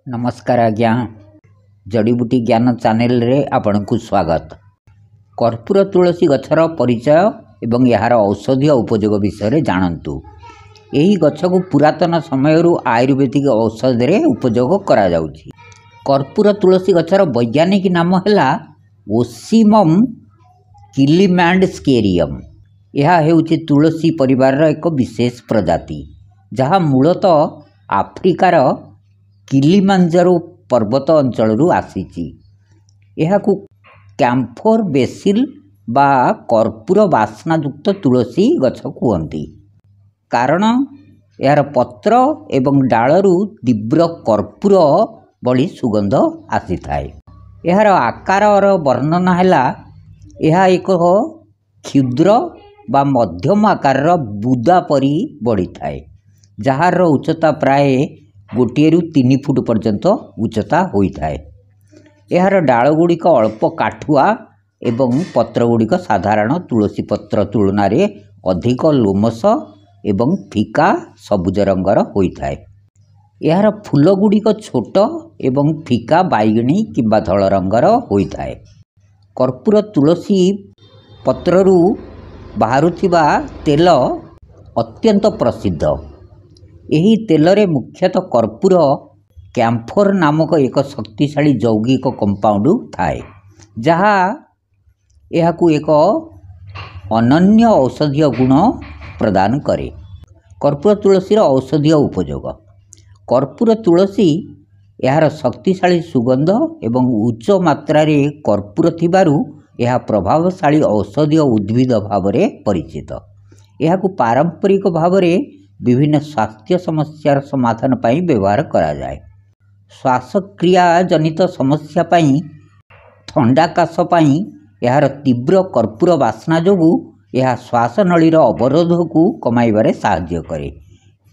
नमस्कार आज्ञा जड़ीबूटी ज्ञान चैनल रे आपण को स्वागत। कर्पूर तुलसी गछर परिचय एवं यार औषधीय उपयोग विषय जानतु। यही गछ को पुरातन समय आयुर्वेदिक औषध रे उपयोग करा जाउछि। कर्पूर तुलसी गछर वैज्ञानिक नाम है ओसीमम किलिमैंडस्केरियम। यह हेउछि तुलसी परिवार एक विशेष प्रजाति जहाँ मूलतः आफ्रिकार किलिमांजारो पर्वत अंचल आसीची। यहाकू कैम्फोर बेसिल बा कर्पूर बास्नायुक्त तुलसी गछ कहती, कारण यार पत्र एवं डालू तीव्र कर्पूर भली सुगंध आसी थाए। यार आकार वर्णना है यह एक क्षुद्र बा मध्यम आकार बुदा परी बढ़ी थाए, जार उच्चता प्राय 1 ରୁ 3 फुट पर्यंत उच्चता होता है। यार डाल गुड़िक अल्प काठुआ एवं पत्र गुड़िक साधारण तुलसी पत्र तुलन में अधिक लोमस एवं फिका सबुज रंगर होता है। यार फूल गुड़िक छोट एवं फिका बैगणी किंबा धल रंगर होता है। कर्पूर तुलसी पत्ररू बाहरुथिबा तेल अत्यंत प्रसिद्ध। यही तेल रे मुख्यतः कर्पूर कैम्फोर नामक एक शक्तिशाली यौगिक कंपाउंड थाए, जहाँ यहाकू एक अनन्य औषधीय गुण प्रदान करे। कर्पूर तुलसी औषधीय उपयोग। कर्पूर तुलसी यार शक्तिशाली सुगंध एवं उच्च मात्रा रे कर्पूर थिबारु यह प्रभावशाली औषधीय उद्भिद भाव में परिचित। यहाकू पारंपरिक भाव में विभिन्न स्वास्थ्य समस्यार समाधान पाई व्यवहार करा जाए। श्वासक्रिया जनित समस्या पाई, ठंडा काश पाई यार तीव्र कर्पूर बास्ना जोगु यह श्वासनळीर अवरोध को कमाइबारे साहाय्य करे।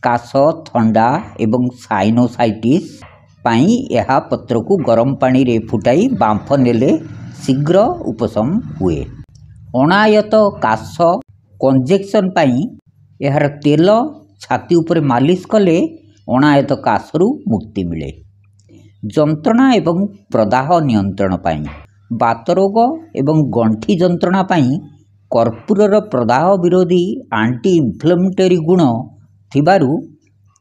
काश, ठंडा एवं साइनोसाइटिस पाई यह पत्र को गरम पानी रे फुटाई बांफ नेले शीघ्र उपशम हुए। अनायत काश कंजेक्शन पाई यार तेल छाती उपर मालिश कले अनायत काशरू मुक्ति मिले। जंत्रणा एवं प्रदाह नियंत्रण पाई, बात रोग एवं गंठी जंत्रणा पाई कर्पूरर प्रदाह विरोधी आंटी इन्फ्लेमेटरी गुण थिबारु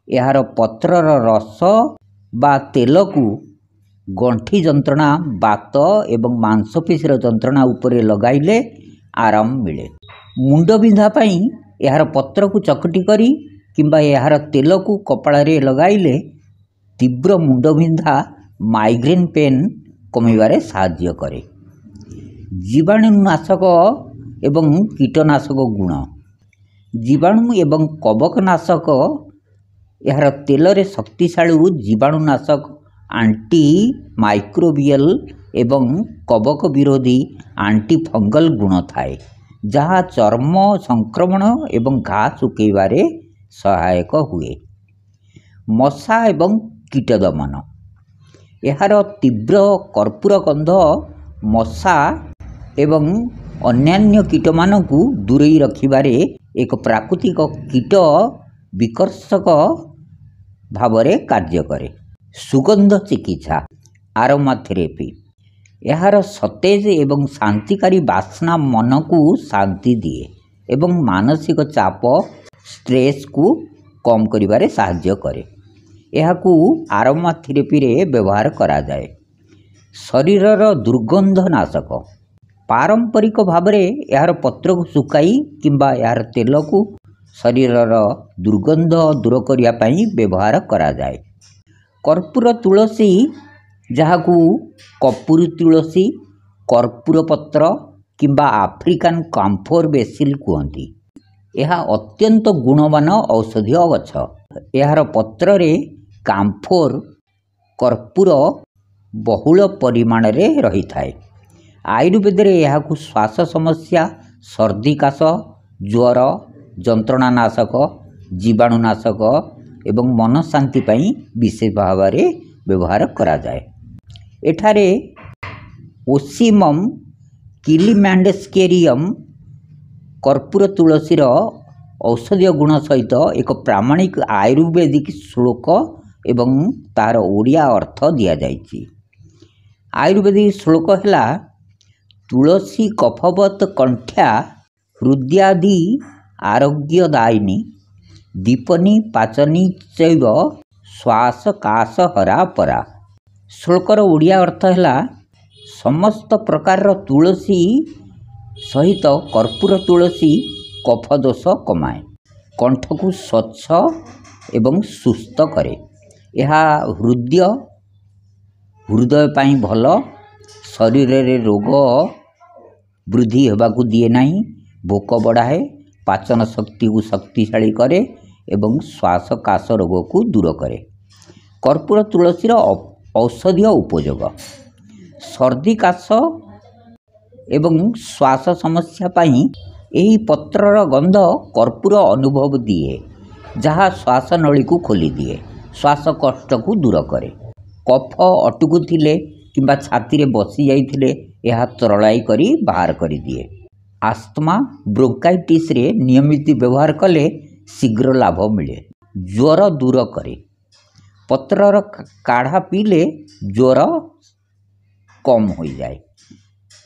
यार पत्रर रस बा तेल को गंठी जंत्रणा, बात एवं मांसपेशीर जंत्रणा उपरे लगाइले आराम मिले। मुंड बिंधा पाई यार पत्र को चकटी करी किंबा यार तेल को कपाल रे लगाइले तीव्र मुंड बिंधा, माइग्रेन पेन कमिबारे साहाय्य करे। जीवाणुनाशक एवं कीटनाशक गुण। जीवाणु एवं कवकनाशक यार तेल रे शक्तिशाली जीवाणुनाशक, आंटी माइक्रोबियल एवं कवक विरोधी आंटी फंगल गुण थाए, जहाँ चर्म संक्रमण एवं घा सुखैबारे सहायक हुए। मशा एवं कीट दमन। यार तीव्र कर्पूर गंध मशा एवं अन्यान्य कीट मानकु दूरेई रखिबारे एक प्राकृतिक कीट विकर्षक भावरे कार्य करे। सुगंध चिकित्सा आरोमा थेरेपी। यार सतेज एवं शांतिकारी बास्ना मन को शांति दिए एवं मानसिक चाप स्ट्रेस को कम करिबारे साहाय्य करे। यहाकू आरोमा थेरेपी रे व्यवहार करा जाए। शरीरर दुर्गंध नाशक। पारंपरिक भाव में यार पत्र को सुकाई किंबा यार तेल को शरीरर दुर्गंध दूर करिया पाई व्यवहार करा जाए। कर्पूर तुलसी जहाकू कपूरी तुलसी, कर्पूर पत्र किंबा आफ्रिकान कैम्फोर बेसिल कहती, यह अत्यंत गुणवान औषधीय गछ। यार पत्र रे कैम्फोर कर्पूर बहुल परिमाण रे रही थाए। आयुर्वेद रे यहाकू श्वास समस्या, सर्दी काश, ज्वर, जंत्रणानाशक, जीवाणुनाशक एवं मन शांति पाई विशेष भाव में व्यवहार करा जाए। एठारे ओसीमम किलिमैंडस्केरियम कर्पूर तुलसीर औषधीय गुण सहित एक प्रामाणिक आयुर्वेदिक श्लोक ଏବଂ ତାହାର ଓଡ଼ିଆ ଅର୍ଥ ଦିଆଯାଇଛି। ଆୟୁର୍ବେଦିକ ଶ୍ଲୋକ ହେଲା ତୁଳସୀ କଫବତ୍ କଣ୍ଠ୍ୟା ହୃଦ୍ୟାଦି ଆରୋଗ୍ୟଦାୟିନୀ ଦୀପନି ପାଚନି ଚୈବ ଶ୍ୱାସ କାଶ ହରା ପରା। ଶ୍ଲୋକର ଓଡ଼ିଆ ଅର୍ଥ ହେଲା ସମସ୍ତ ପ୍ରକାରର ତୁଳସୀ ସହିତ କର୍ପୂର ତୁଳସୀ କଫ ଦୋଷ କମାଏ, କଣ୍ଠକୁ ସ୍ୱଚ୍ଛ ଏବଂ ସୁସ୍ଥ କରେ। ଏହା ହୃଦୟ ପାଇଁ ଭଲ, ଶରୀରରେ ରୋଗ ବୃଦ୍ଧି ହେବାକୁ ଦିଏ ନାହିଁ, ଭୋକ ବଢ଼ାଏ, ପାଚନ ଶକ୍ତିକୁ ଶକ୍ତିଶାଳୀ କରେ ଏବଂ ଶ୍ୱାସକାଶ ରୋଗକୁ ଦୂର କରେ। କର୍ପୂର ତୁଳସୀର ଔଷଧୀୟ ଉପଯୋଗ। ସର୍ଦ୍ଦି କାଶ ଏବଂ ଶ୍ୱାସ ସମସ୍ୟା ପାଇଁ ଏହି ପତ୍ରର ଗନ୍ଧ କର୍ପୂର ଅନୁଭବ ଦିଏ, ଯାହା ଶ୍ୱାସନଳୀକୁ ଖୋଲିଦିଏ, ଶ୍ୱାସକଷ୍ଟକୁ ଦୂର କରେ। କଫ ଅଟକୁଥିଲେ କିମ୍ବା ଛାତିରେ ବସି ଯାଇଥିଲେ ଏହା ତରଳାଇ କରି ବାହାର କରିଦିଏ। ଆସ୍ଥମା, ବ୍ରୋଙ୍କାଇଟିସ୍ରେ ନିୟମିତ ବ୍ୟବହାର କଲେ ଶୀଘ୍ର ଲାଭ ମିଳେ। ଜ୍ୱର ଦୂର କରେ। ପତ୍ରର କାଢ଼ା ପିଇଲେ ଜ୍ୱର କମ୍ ହୋଇଯାଏ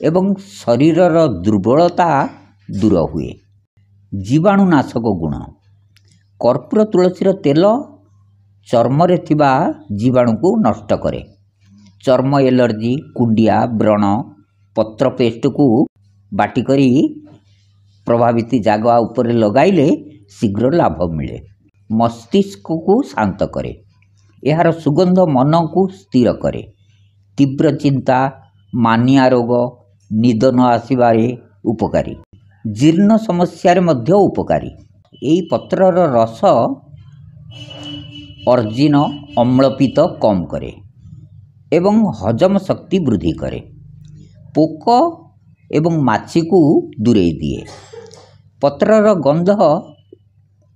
ଏବଂ ଶରୀରର ଦୁର୍ବଳତା ଦୂର ହୁଏ। ଜୀବାଣୁନାଶକ ଗୁଣ। କର୍ପୂର ତୁଳସୀର ତେଲ ଚର୍ମରେ ଥିବା ଜୀବାଣୁକୁ ନଷ୍ଟ କରେ। ଚର୍ମ ଏଲର୍ଜି, କୁଣ୍ଡିଆ, ବ୍ରଣ, ପତ୍ର ପେଷ୍ଟକୁ ବାଟି କରି ପ୍ରଭାବିତ ଜାଗା ଉପରେ ଲଗାଇଲେ ଶୀଘ୍ର ଲାଭ ମିଳେ। ମସ୍ତିଷ୍କକୁ ଶାନ୍ତ କରେ। ଏହାର ସୁଗନ୍ଧ ମନକୁ ସ୍ଥିର କରେ। ତୀବ୍ର ଚିନ୍ତା, ମାନିଆ ରୋଗ, ନିଦ ନ ଆସିବାରେ ଉପକାରୀ। ଜୀର୍ଣ୍ଣ ସମସ୍ୟାରେ ମଧ୍ୟ ଉପକାରୀ। ଏହି ପତ୍ରର ରସ ଅଜିର୍ଣ୍ଣ, ଅମ୍ଳପିତ୍ତ କମ୍ କରେ ଏବଂ ହଜମ ଶକ୍ତି ବୃଦ୍ଧି କରେ। ପୋକ ଏବଂ ମାଛିକୁ ଦୂରେଇ ଦିଏ। ପତ୍ରର ଗନ୍ଧ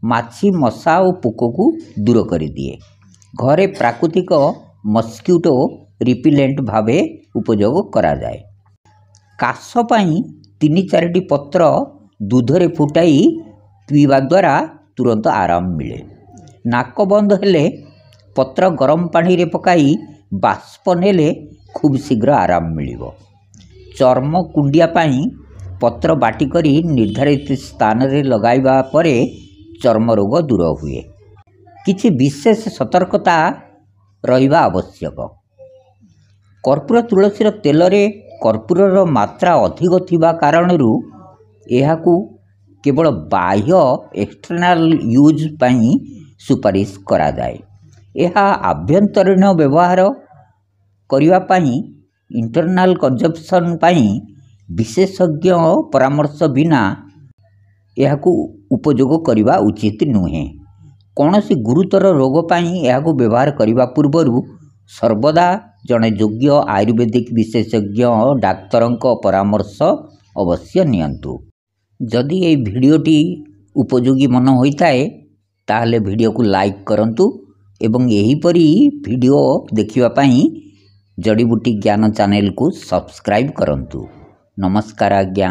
ମାଛି, ମଶା ଓ ପୋକକୁ ଦୂର କରିଦିଏ। ଘରେ ପ୍ରାକୃତିକ ମସ୍କିଟୋ ରିପିଲେଣ୍ଟ ଭାବେ ଉପଯୋଗ କରାଯାଏ। କାଶ ପାଇଁ 3-4ଟି ପତ୍ର ଦୁଧରେ ଫୁଟାଇ ପିଇବା ଦ୍ୱାରା ତୁରନ୍ତ ଆରାମ ମିଳେ। ନାକ ବନ୍ଦ ହେଲେ ପତ୍ର ଗରମ ପାଣିରେ ପକାଇ ବାଷ୍ପ ନେଲେ ଖୁବ୍ ଶୀଘ୍ର ଆରାମ ମିଳିବ। ଚର୍ମ କୁଣ୍ଡିଆ ପାଇଁ ପତ୍ର ବାଟି କରି ନିର୍ଦ୍ଧାରିତ ସ୍ଥାନରେ ଲଗାଇବା ପରେ ଚର୍ମ ରୋଗ ଦୂର ହୁଏ। କିଛି ବିଶେଷ ସତର୍କତା ରହିବା ଆବଶ୍ୟକ। କର୍ପୂର ତୁଳସୀର ତେଲରେ କର୍ପୂରର ମାତ୍ରା ଅଧିକ ଥିବା କାରଣରୁ ଏହାକୁ କେବଳ ବାହ୍ୟ ଏକ୍ସଟର୍ନାଲ ୟୁଜ୍ ପାଇଁ ସୁପାରିଶ କରାଯାଏ। ଏହା ଆଭ୍ୟନ୍ତରୀଣ ବ୍ୟବହାର କରିବା ପାଇଁ, ଇଣ୍ଟରନାଲ କନଜମ୍ପସନ୍ ପାଇଁ ବିଶେଷଜ୍ଞ ପରାମର୍ଶ ବିନା ଏହାକୁ ଉପଯୋଗ କରିବା ଉଚିତ ନୁହେଁ। କୌଣସି ଗୁରୁତର ରୋଗ ପାଇଁ ଏହାକୁ ବ୍ୟବହାର କରିବା ପୂର୍ବରୁ ସର୍ବଦା ଜଣେ ଯୋଗ୍ୟ ଆୟୁର୍ବେଦିକ ବିଶେଷଜ୍ଞ ଡାକ୍ତରଙ୍କ ପରାମର୍ଶ ଅବଶ୍ୟ ନିଅନ୍ତୁ। ଯଦି ଏହି ଭିଡ଼ିଓଟି ଉପଯୋଗୀ ମନେ ହୋଇଥାଏ ତାହେଲେ ଭିଡ଼ିଓକୁ ଲାଇକ୍ କରନ୍ତୁ ଏବଂ ଏହିପରି ଭିଡ଼ିଓ ଦେଖିବା ପାଇଁ ଜଡ଼ିବୁଟି ଜ୍ଞାନ ଚ୍ୟାନେଲକୁ ସବସ୍କ୍ରାଇବ୍ କରନ୍ତୁ। ନମସ୍କାର ଆଜ୍ଞା।